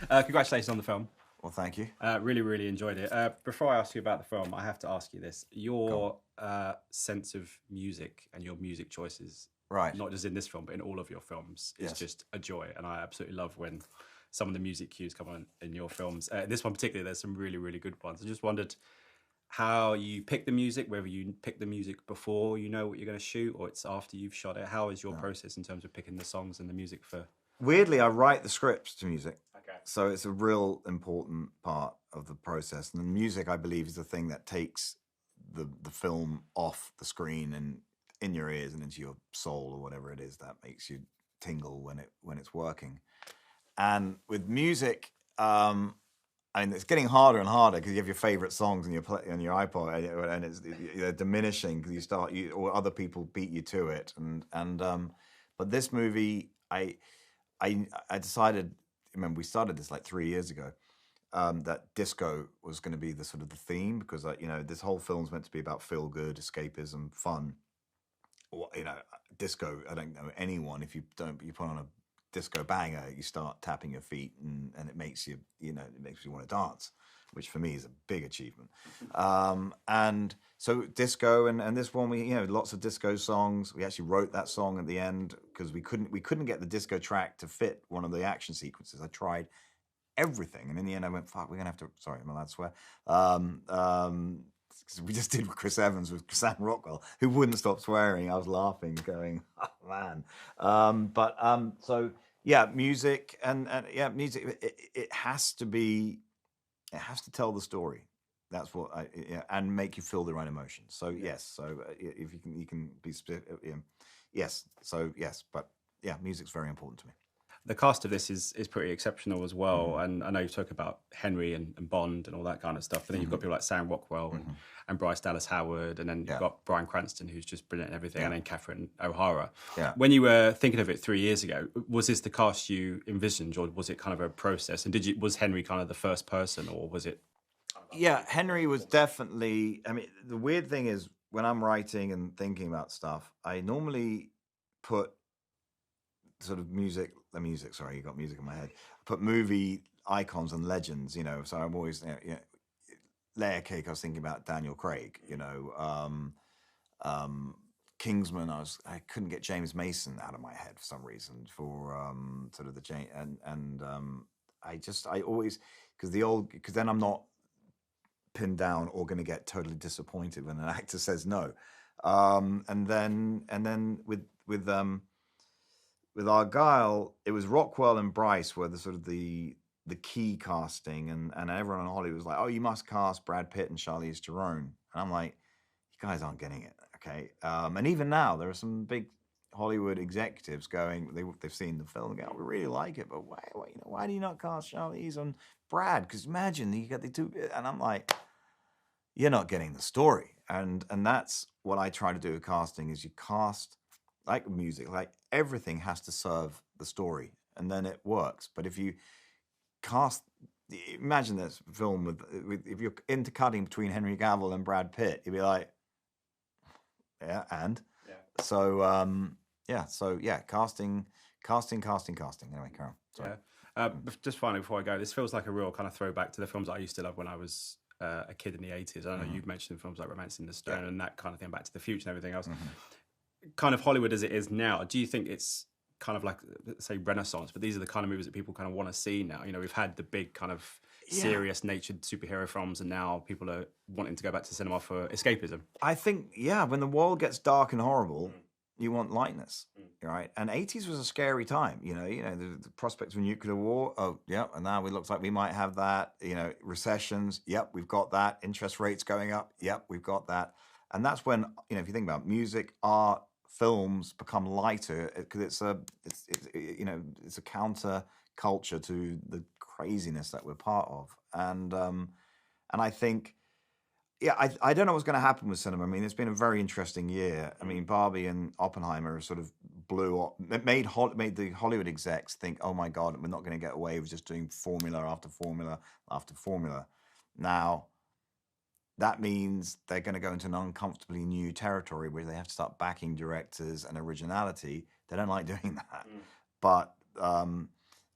Congratulations on the film. Well, thank you. Really enjoyed it. Before I ask you about the film, I have to ask you this. Your sense of music and your music choices, Right. not just in this film, but in all of your films, is Yes. just a joy. And I absolutely love when some of the music cues come on in your films. This one particularly, there's some really good ones. I just wondered how you pick the music, whether you pick the music before you know what you're going to shoot or it's after you've shot it. How is your process in terms of picking the songs and the music for... Weirdly, I write the scripts to music. Okay. So it's a real important part of the process. And the music, I believe, is the thing that takes the film off the screen and in your ears and into your soul or whatever it is that makes you tingle when it's working. And with music, I mean, it's getting harder and harder because you have your favorite songs on your iPod, and they're diminishing because or other people beat you to it. But this movie, I decided. Remember, we started this like 3 years ago. That disco was going to be the sort of the theme because this whole film's meant to be about feel good, escapism, fun. Disco. I don't know anyone if you put on a disco banger, you start tapping your feet and it makes you want to dance, which for me is a big achievement. And so disco and this one, we lots of disco songs. We actually wrote that song at the end because we couldn't get the disco track to fit one of the action sequences. I tried everything, and in the end I went, fuck, we're gonna have to, sorry, am I allowed to swear? We just did Chris Evans with Sam Rockwell, who wouldn't stop swearing. I was laughing, going, oh, man. So yeah, music and music. It has to be. It has to tell the story. That's what and make you feel the right emotions. So yes. So if you can be specific. Yes. So yes, but yeah, music's very important to me. The cast of this is pretty exceptional as well. And I know you talk about Henry and Bond and all that kind of stuff. But then you've got people like Sam Rockwell and Bryce Dallas Howard. And then you've got Bryan Cranston, who's just brilliant and everything. And then Catherine O'Hara. Yeah. When you were thinking of it 3 years ago, was this the cast you envisioned, or was it kind of a process? And was Henry kind of the first person, or was it? Yeah, Henry was definitely... I mean, the weird thing is, when I'm writing and thinking about stuff, I normally put sort of sorry, you got music in my head. I put movie icons and legends, so I'm always, layer cake, I was thinking about Daniel Craig, Kingsman, I couldn't get James Mason out of my head for some reason for sort of the I always, because then I'm not pinned down or going to get totally disappointed when an actor says no. And then with Argylle, it was Rockwell and Bryce were the sort of the key casting, and everyone in Hollywood was like, oh, you must cast Brad Pitt and Charlize Theron. And I'm like, you guys aren't getting it, okay? And even now, there are some big Hollywood executives going, they've seen the film and go, oh, we really like it, but why do you not cast Charlize and Brad? Because imagine, you get the two, and I'm like, you're not getting the story. And that's what I try to do with casting, is you cast, like music, like everything has to serve the story, and then it works. But if you cast, imagine this film with if you're intercutting between Henry Cavill and Brad Pitt, you'd be like, casting. Anyway, Carol. Sorry. Just finally, before I go, this feels like a real kind of throwback to the films that I used to love when I was a kid in the 80s. I know you've mentioned films like Romancing the Stone and that kind of thing, Back to the Future and everything else. Kind of Hollywood as it is now, do you think it's kind of like, say, Renaissance, but these are the kind of movies that people kind of want to see now? We've had the big kind of serious natured superhero films, and now people are wanting to go back to cinema for escapism. I think, when the world gets dark and horrible, you want lightness, right? And 80s was a scary time, the prospects of a nuclear war. Oh, yeah, and now it looks like we might have that. Recessions. Yep, we've got that. Interest rates going up. Yep, we've got that. And that's when, if you think about music, art, films become lighter because it's a counter culture to the craziness that we're part of. And I think, I don't know what's going to happen with cinema. I mean, it's been a very interesting year. I mean, Barbie and Oppenheimer sort of blew up, made the Hollywood execs think, oh my God, we're not going to get away with just doing formula after formula after formula. Now, that means they're going to go into an uncomfortably new territory where they have to start backing directors and originality. They don't like doing that. But,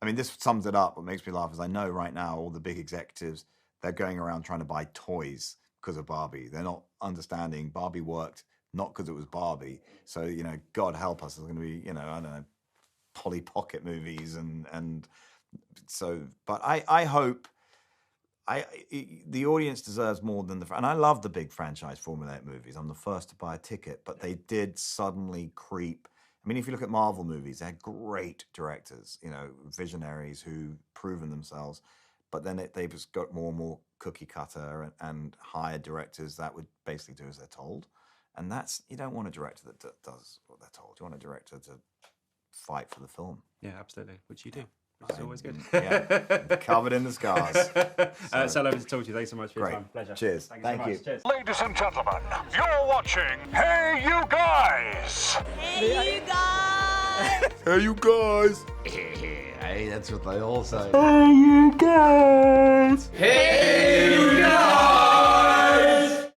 I mean, this sums it up. What makes me laugh is I know right now all the big executives, they're going around trying to buy toys because of Barbie. They're not understanding Barbie worked not because it was Barbie. So, you know, God help us, there's going to be, you know, I don't know, Polly Pocket movies and so, but I hope the audience deserves more than and I love the big franchise formulaic movies. I'm the first to buy a ticket, but they did suddenly creep. I mean, if you look at Marvel movies, they're great directors, you know, visionaries who've proven themselves, but then they've just got more and more cookie cutter and hired directors that would basically do as they're told. And that's, you don't want a director that does what they're told. You want a director to fight for the film. Yeah, absolutely, which you do. Which is always good. Yeah, covered in the scars. So lovely to talk to you. Thanks so much for your time. Pleasure. Cheers. Thank you. Cheers. Ladies and gentlemen, you're watching Hey You Guys. Hey, you guys! Hey, you guys. Hey, that's what they all say. Hey, you guys. Hey,